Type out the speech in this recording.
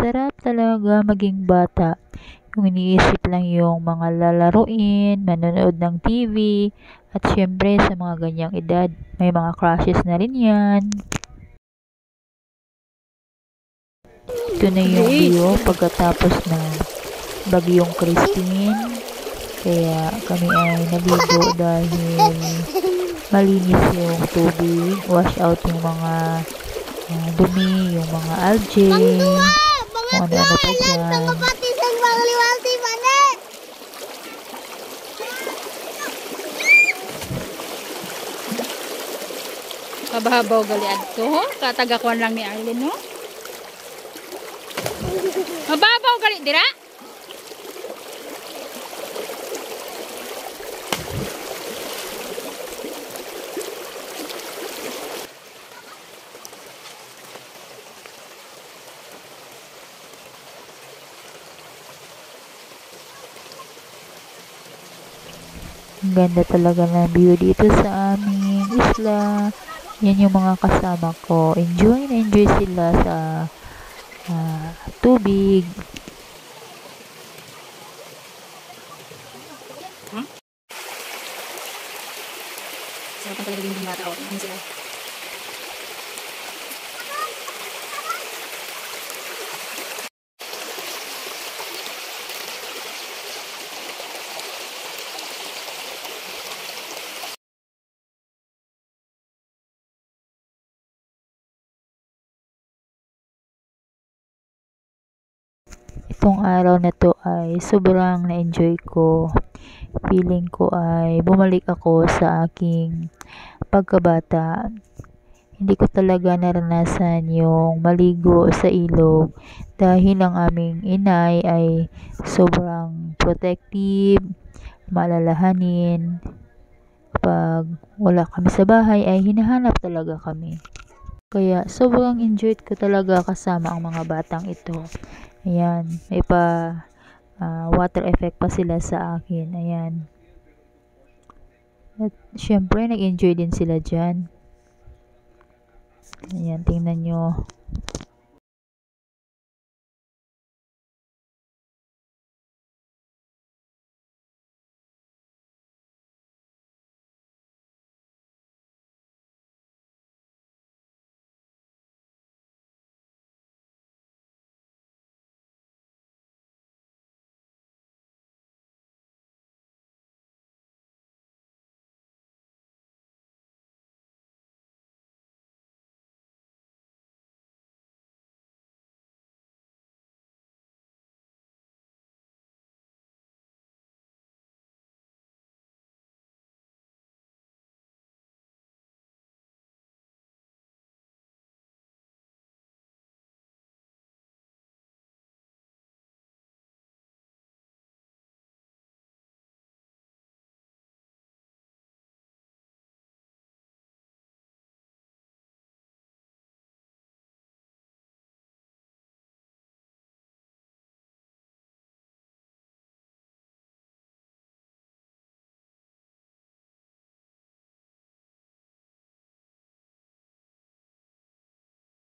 Sarap talaga maging bata. Yung iniisip lang yung mga lalaruin, manonood ng TV, at syempre sa mga ganyang edad, may mga crushes na rin yan. Ito na yung view pagkatapos ng bagyong Christine. Kaya kami ay naligo dahil malinis yung tubig, wash out yung mga dumi, yung mga algae, kung ano-ano pa dyan. Mabahabaw gali adto, katagakuan lang ni Arlene, no? Mababaw gali dira? Ang ganda talaga ng view dito sa aming isla. Yan yung mga kasama ko. Enjoy na enjoy sila sa tubig. Sarap ang talaga yung bata. Ano sila? Itong araw na to ay sobrang na-enjoy ko. Feeling ko ay bumalik ako sa aking pagkabata. Hindi ko talaga naranasan yung maligo sa ilog dahil ang aming inay ay sobrang protective, maalalahanin. Pag wala kami sa bahay ay hinahanap talaga kami. Kaya sobrang enjoyed ko talaga kasama ang mga batang ito. Ayan, may water effect pa sila sa akin. Ayan. At syempre, nag-enjoy din sila dyan. Ayan, tingnan nyo.